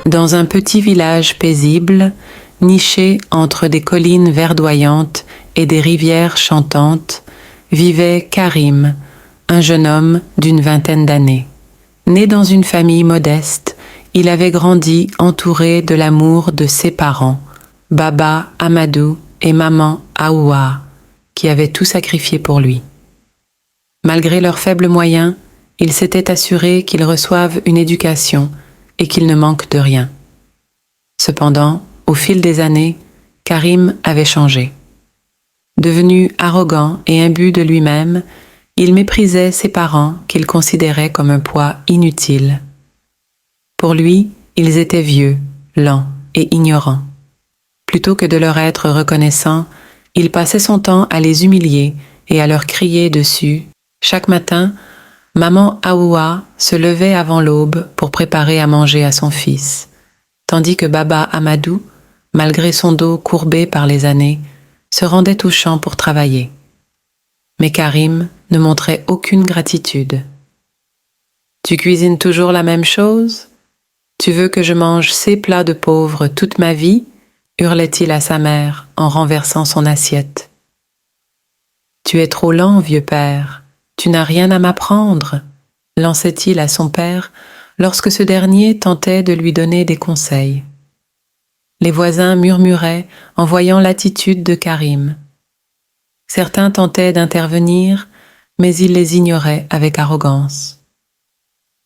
Dans un petit village paisible, niché entre des collines verdoyantes et des rivières chantantes, vivait Karim, un jeune homme d'une vingtaine d'années. Né dans une famille modeste, il avait grandi entouré de l'amour de ses parents, Baba Amadou et Maman Aoua, qui avaient tout sacrifié pour lui. Malgré leurs faibles moyens, il s'était assuré qu'ils reçoivent une éducation et qu'ils ne manquent de rien. Cependant, au fil des années, Karim avait changé. Devenu arrogant et imbu de lui-même, il méprisait ses parents qu'il considérait comme un poids inutile. Pour lui, ils étaient vieux, lents et ignorants. Plutôt que de leur être reconnaissant, il passait son temps à les humilier et à leur crier dessus. Chaque matin, Maman Aoua se levait avant l'aube pour préparer à manger à son fils, tandis que Baba Amadou, malgré son dos courbé par les années, se rendait au champ pour travailler. Mais Karim ne montrait aucune gratitude. « Tu cuisines toujours la même chose ? Tu veux que je mange ces plats de pauvres toute ma vie ?» hurlait-il à sa mère en renversant son assiette. « Tu es trop lent, vieux père. Tu n'as rien à m'apprendre, » lançait-il à son père lorsque ce dernier tentait de lui donner des conseils. Les voisins murmuraient en voyant l'attitude de Karim. Certains tentaient d'intervenir, mais il les ignorait avec arrogance.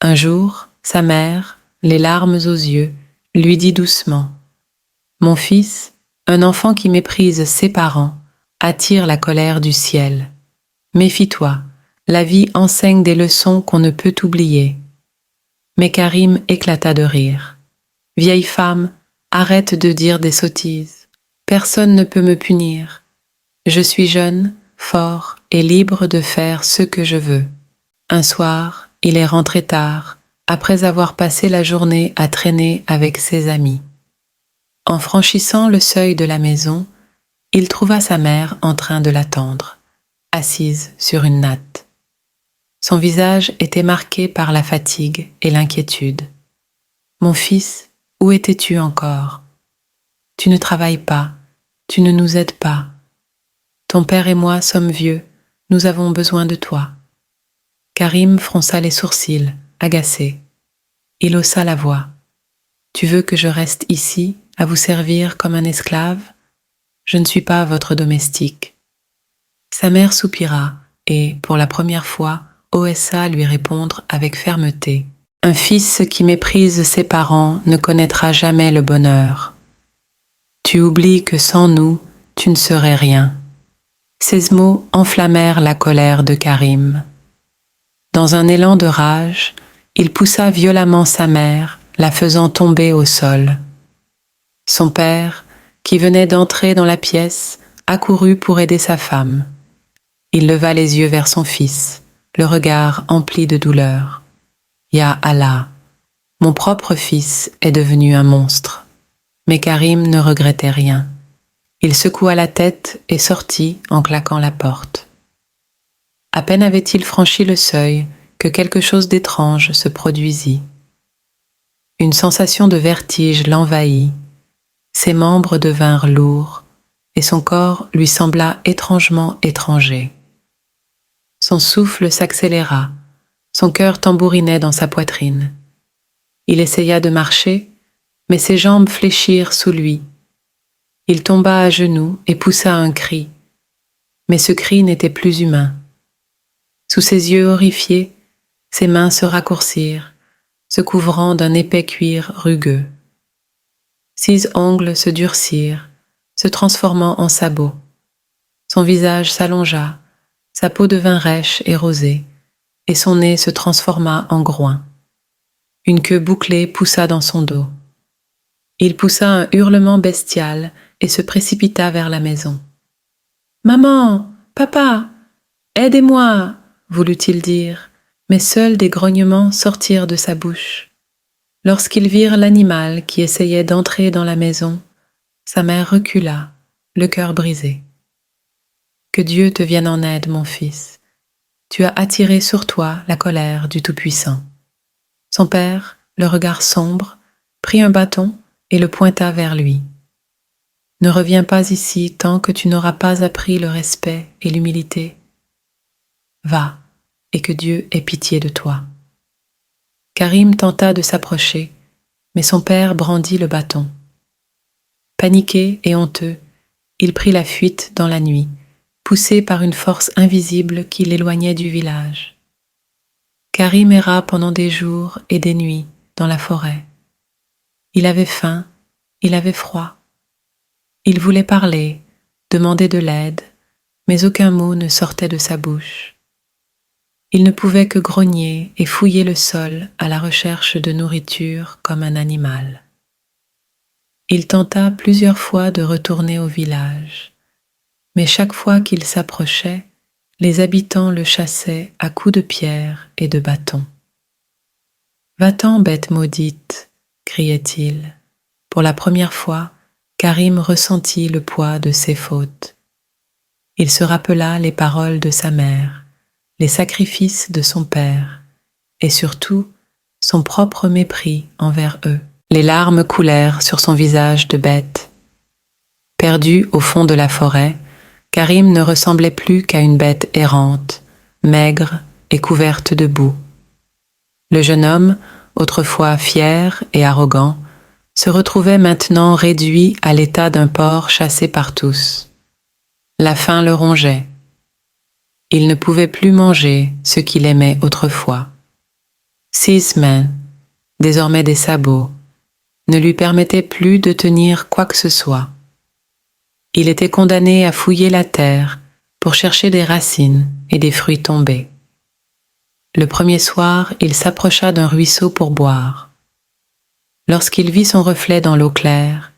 Un jour, sa mère, les larmes aux yeux, lui dit doucement : « Mon fils, un enfant qui méprise ses parents attire la colère du ciel. Méfie-toi. La vie enseigne des leçons qu'on ne peut oublier. » Mais Karim éclata de rire. « Vieille femme, arrête de dire des sottises. Personne ne peut me punir. Je suis jeune, fort et libre de faire ce que je veux. » Un soir, il est rentré tard, après avoir passé la journée à traîner avec ses amis. En franchissant le seuil de la maison, il trouva sa mère en train de l'attendre, assise sur une natte. Son visage était marqué par la fatigue et l'inquiétude. « Mon fils, où étais-tu encore ? Tu ne travailles pas, tu ne nous aides pas. Ton père et moi sommes vieux, nous avons besoin de toi. » Karim fronça les sourcils, agacé. Il haussa la voix. « Tu veux que je reste ici, à vous servir comme un esclave ? Je ne suis pas votre domestique. » Sa mère soupira et, pour la première fois, osa lui répondre avec fermeté. « Un fils qui méprise ses parents ne connaîtra jamais le bonheur. Tu oublies que sans nous, tu ne serais rien. » Ces mots enflammèrent la colère de Karim. Dans un élan de rage, il poussa violemment sa mère, la faisant tomber au sol. Son père, qui venait d'entrer dans la pièce, accourut pour aider sa femme. Il leva les yeux vers son fils, le regard empli de douleur. « Ya Allah, mon propre fils est devenu un monstre. » Mais Karim ne regrettait rien. Il secoua la tête et sortit en claquant la porte. À peine avait-il franchi le seuil que quelque chose d'étrange se produisit. Une sensation de vertige l'envahit, ses membres devinrent lourds et son corps lui sembla étrangement étranger. Son souffle s'accéléra, son cœur tambourinait dans sa poitrine. Il essaya de marcher, mais ses jambes fléchirent sous lui. Il tomba à genoux et poussa un cri, mais ce cri n'était plus humain. Sous ses yeux horrifiés, ses mains se raccourcirent, se couvrant d'un épais cuir rugueux. 6 ongles se durcirent, se transformant en sabots. Son visage s'allongea, sa peau devint rêche et rosée, et son nez se transforma en groin. Une queue bouclée poussa dans son dos. Il poussa un hurlement bestial et se précipita vers la maison. « Maman, papa, aidez-moi » voulut-il dire, mais seuls des grognements sortirent de sa bouche. Lorsqu'ils virent l'animal qui essayait d'entrer dans la maison, sa mère recula, le cœur brisé. « Que Dieu te vienne en aide, mon fils. Tu as attiré sur toi la colère du Tout-Puissant. » Son père, le regard sombre, prit un bâton et le pointa vers lui. « Ne reviens pas ici tant que tu n'auras pas appris le respect et l'humilité. Va, et que Dieu ait pitié de toi. » Karim tenta de s'approcher, mais son père brandit le bâton. Paniqué et honteux, il prit la fuite dans la nuit, poussé par une force invisible qui l'éloignait du village. Karim erra pendant des jours et des nuits dans la forêt. Il avait faim, il avait froid. Il voulait parler, demander de l'aide, mais aucun mot ne sortait de sa bouche. Il ne pouvait que grogner et fouiller le sol à la recherche de nourriture comme un animal. Il tenta plusieurs fois de retourner au village, mais chaque fois qu'il s'approchait, les habitants le chassaient à coups de pierre et de bâtons. « Va-t'en, bête maudite !» criait-il. Pour la première fois, Karim ressentit le poids de ses fautes. Il se rappela les paroles de sa mère, les sacrifices de son père, et surtout son propre mépris envers eux. Les larmes coulèrent sur son visage de bête. Perdu au fond de la forêt, Karim ne ressemblait plus qu'à une bête errante, maigre et couverte de boue. Le jeune homme, autrefois fier et arrogant, se retrouvait maintenant réduit à l'état d'un porc chassé par tous. La faim le rongeait. Il ne pouvait plus manger ce qu'il aimait autrefois. 6 mains, désormais des sabots, ne lui permettaient plus de tenir quoi que ce soit. Il était condamné à fouiller la terre pour chercher des racines et des fruits tombés. Le premier soir, il s'approcha d'un ruisseau pour boire. Lorsqu'il vit son reflet dans l'eau claire,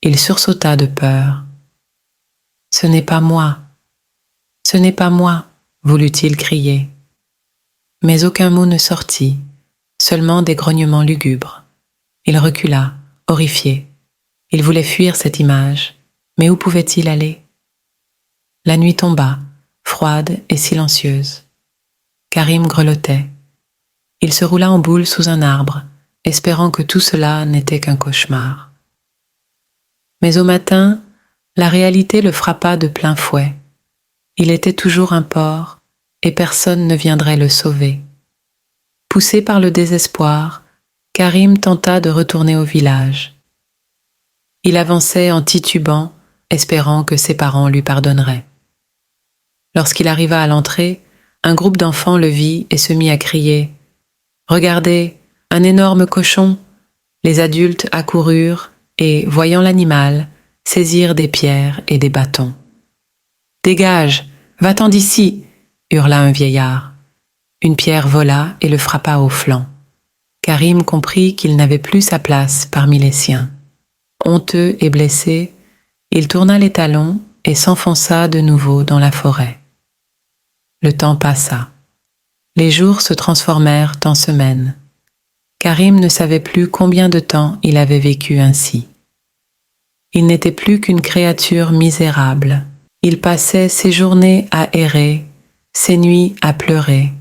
il sursauta de peur. « Ce n'est pas moi, ce n'est pas moi !» voulut-il crier. Mais aucun mot ne sortit, seulement des grognements lugubres. Il recula, horrifié. Il voulait fuir cette image, mais où pouvait-il aller? La nuit tomba, froide et silencieuse. Karim grelottait. Il se roula en boule sous un arbre, espérant que tout cela n'était qu'un cauchemar. Mais au matin, la réalité le frappa de plein fouet. Il était toujours un porc, et personne ne viendrait le sauver. Poussé par le désespoir, Karim tenta de retourner au village. Il avançait en titubant, espérant que ses parents lui pardonneraient. Lorsqu'il arriva à l'entrée, un groupe d'enfants le vit et se mit à crier « Regardez, un énorme cochon !» Les adultes accoururent et, voyant l'animal, saisirent des pierres et des bâtons. « Dégage, va-t'en d'ici !» hurla un vieillard. Une pierre vola et le frappa au flanc. Karim comprit qu'il n'avait plus sa place parmi les siens. Honteux et blessé, il tourna les talons et s'enfonça de nouveau dans la forêt. Le temps passa. Les jours se transformèrent en semaines. Karim ne savait plus combien de temps il avait vécu ainsi. Il n'était plus qu'une créature misérable. Il passait ses journées à errer, ses nuits à pleurer.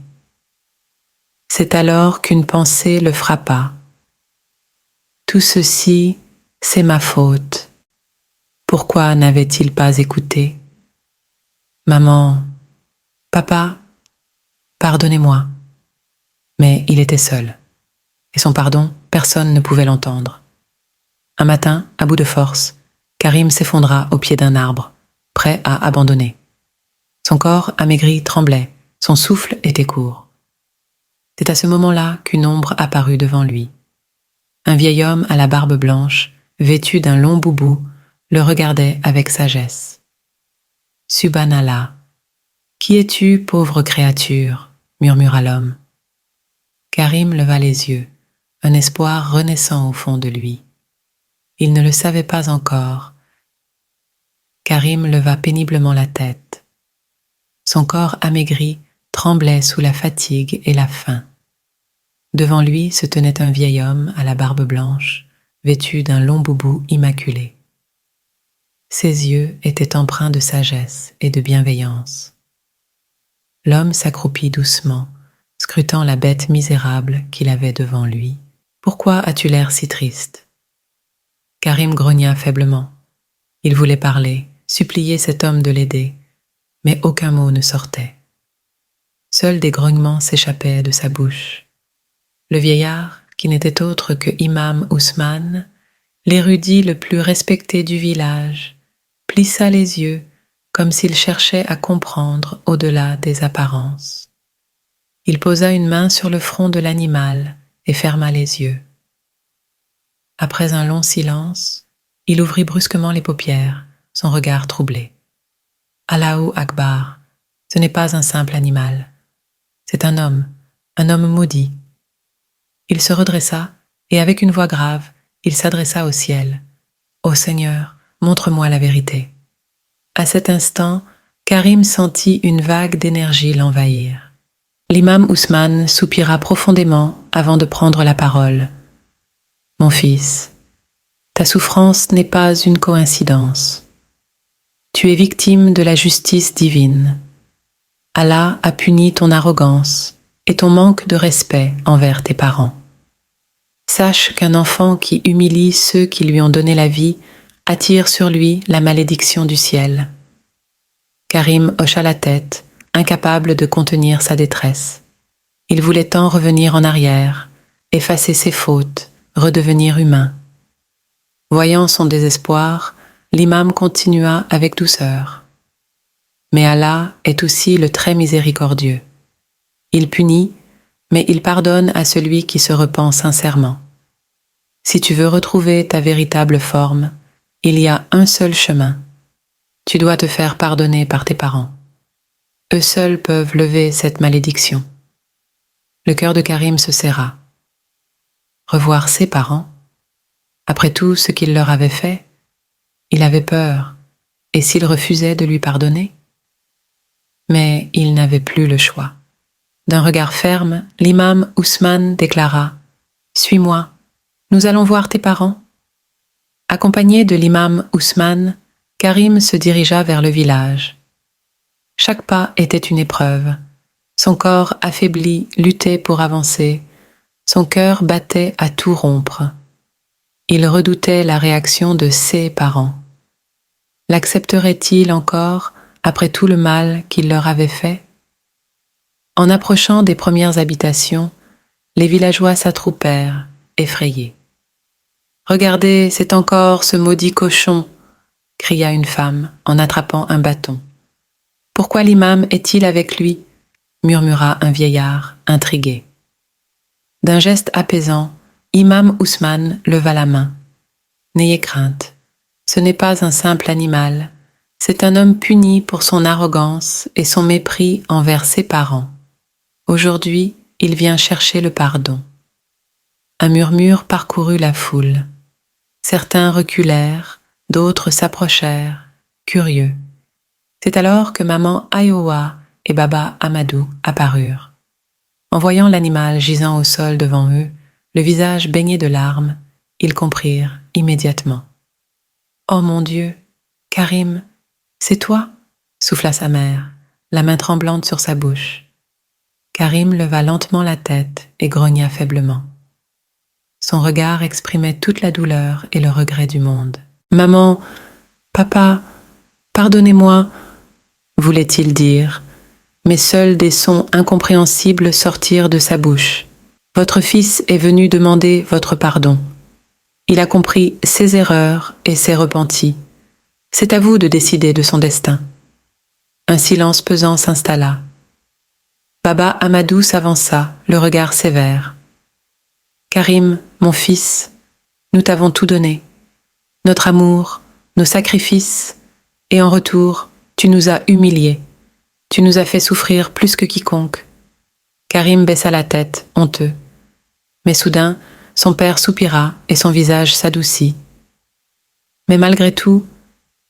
C'est alors qu'une pensée le frappa. Tout ceci, c'est ma faute. Pourquoi n'avait-il pas écouté? Maman, papa, pardonnez-moi. Mais il était seul, et son pardon, personne ne pouvait l'entendre. Un matin, à bout de force, Karim s'effondra au pied d'un arbre, prêt à abandonner. Son corps amaigri tremblait, son souffle était court. C'est à ce moment-là qu'une ombre apparut devant lui. Un vieil homme à la barbe blanche, vêtu d'un long boubou, le regardait avec sagesse. « Subhanallah, qui es-tu, pauvre créature ?» murmura l'homme. Karim leva les yeux, un espoir renaissant au fond de lui. Il ne le savait pas encore. Karim leva péniblement la tête. Son corps amaigri tremblait sous la fatigue et la faim. Devant lui se tenait un vieil homme à la barbe blanche, vêtu d'un long boubou immaculé. Ses yeux étaient empreints de sagesse et de bienveillance. L'homme s'accroupit doucement, scrutant la bête misérable qu'il avait devant lui. « Pourquoi as-tu l'air si triste ?» Karim grogna faiblement. Il voulait parler, supplier cet homme de l'aider, mais aucun mot ne sortait. Seuls des grognements s'échappaient de sa bouche. Le vieillard, qui n'était autre que Imam Ousmane, l'érudit le plus respecté du village, plissa les yeux comme s'il cherchait à comprendre au-delà des apparences. Il posa une main sur le front de l'animal et ferma les yeux. Après un long silence, il ouvrit brusquement les paupières, son regard troublé. Allahu Akbar, ce n'est pas un simple animal. C'est un homme maudit. Il se redressa et avec une voix grave, il s'adressa au ciel. « Ô Seigneur, montre-moi la vérité. » À cet instant, Karim sentit une vague d'énergie l'envahir. L'imam Ousmane soupira profondément avant de prendre la parole. « Mon fils, ta souffrance n'est pas une coïncidence. Tu es victime de la justice divine. Allah a puni ton arrogance et ton manque de respect envers tes parents. Sache qu'un enfant qui humilie ceux qui lui ont donné la vie attire sur lui la malédiction du ciel. » Karim hocha la tête, incapable de contenir sa détresse. Il voulait tant revenir en arrière, effacer ses fautes, redevenir humain. Voyant son désespoir, l'imam continua avec douceur. Mais Allah est aussi le très miséricordieux. Il punit, mais il pardonne à celui qui se repent sincèrement. Si tu veux retrouver ta véritable forme, il y a un seul chemin. Tu dois te faire pardonner par tes parents. Eux seuls peuvent lever cette malédiction. Le cœur de Karim se serra. Revoir ses parents, après tout ce qu'il leur avait fait, il avait peur, et s'il refusait de lui pardonner? Mais il n'avait plus le choix. D'un regard ferme, l'imam Ousmane déclara « Suis-moi, nous allons voir tes parents. » Accompagné de l'imam Ousmane, Karim se dirigea vers le village. Chaque pas était une épreuve. Son corps affaibli luttait pour avancer. Son cœur battait à tout rompre. Il redoutait la réaction de ses parents. L'accepteraient-ils encore après tout le mal qu'il leur avait fait? En approchant des premières habitations, les villageois s'attroupèrent, effrayés. « Regardez, c'est encore ce maudit cochon !» cria une femme en attrapant un bâton. « Pourquoi l'imam est-il avec lui ?» murmura un vieillard, intrigué. D'un geste apaisant, Imam Ousmane leva la main. « N'ayez crainte, ce n'est pas un simple animal, c'est un homme puni pour son arrogance et son mépris envers ses parents. Aujourd'hui, il vient chercher le pardon. » Un murmure parcourut la foule. Certains reculèrent, d'autres s'approchèrent, curieux. C'est alors que maman Ayowa et baba Amadou apparurent. En voyant l'animal gisant au sol devant eux, le visage baigné de larmes, ils comprirent immédiatement. « Oh mon Dieu, Karim, c'est toi ?» souffla sa mère, la main tremblante sur sa bouche. Karim leva lentement la tête et grogna faiblement. Son regard exprimait toute la douleur et le regret du monde. « Maman, papa, pardonnez-moi » voulait-il dire, mais seuls des sons incompréhensibles sortirent de sa bouche. « Votre fils est venu demander votre pardon. Il a compris ses erreurs et s'est repenti. C'est à vous de décider de son destin. » Un silence pesant s'installa. Baba Amadou s'avança, le regard sévère. « Karim, mon fils, nous t'avons tout donné. Notre amour, nos sacrifices, et en retour, tu nous as humiliés. Tu nous as fait souffrir plus que quiconque. » Karim baissa la tête, honteux. Mais soudain, son père soupira et son visage s'adoucit. « Mais malgré tout,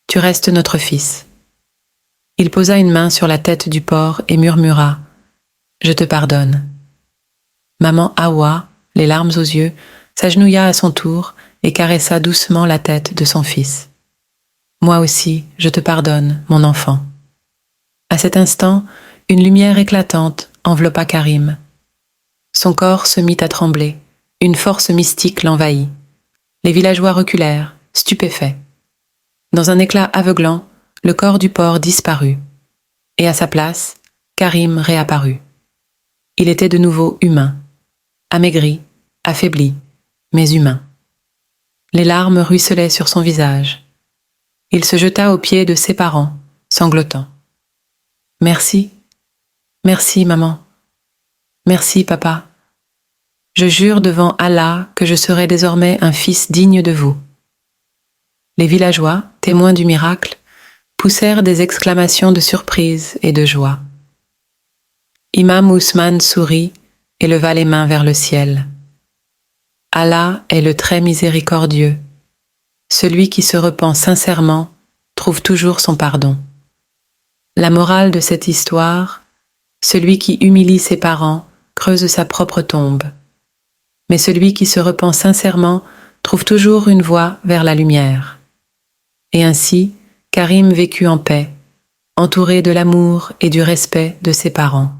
tu restes notre fils. » Il posa une main sur la tête du porc et murmura « Je te pardonne. » Maman Awa, les larmes aux yeux, s'agenouilla à son tour et caressa doucement la tête de son fils. « Moi aussi, je te pardonne, mon enfant. » À cet instant, une lumière éclatante enveloppa Karim. Son corps se mit à trembler, une force mystique l'envahit. Les villageois reculèrent, stupéfait. Dans un éclat aveuglant, le corps du porc disparut, et à sa place, Karim réapparut. Il était de nouveau humain, amaigri, affaibli, mais humain. Les larmes ruisselaient sur son visage. Il se jeta aux pieds de ses parents, sanglotant. « Merci, merci maman, merci papa. Je jure devant Allah que je serai désormais un fils digne de vous. » Les villageois, témoins du miracle, poussèrent des exclamations de surprise et de joie. Imam Ousmane sourit et leva les mains vers le ciel. Allah est le très miséricordieux. Celui qui se repent sincèrement trouve toujours son pardon. La morale de cette histoire, celui qui humilie ses parents creuse sa propre tombe. Mais celui qui se repent sincèrement trouve toujours une voie vers la lumière. Et ainsi, Karim vécut en paix, entouré de l'amour et du respect de ses parents,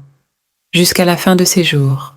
jusqu'à la fin de ses jours.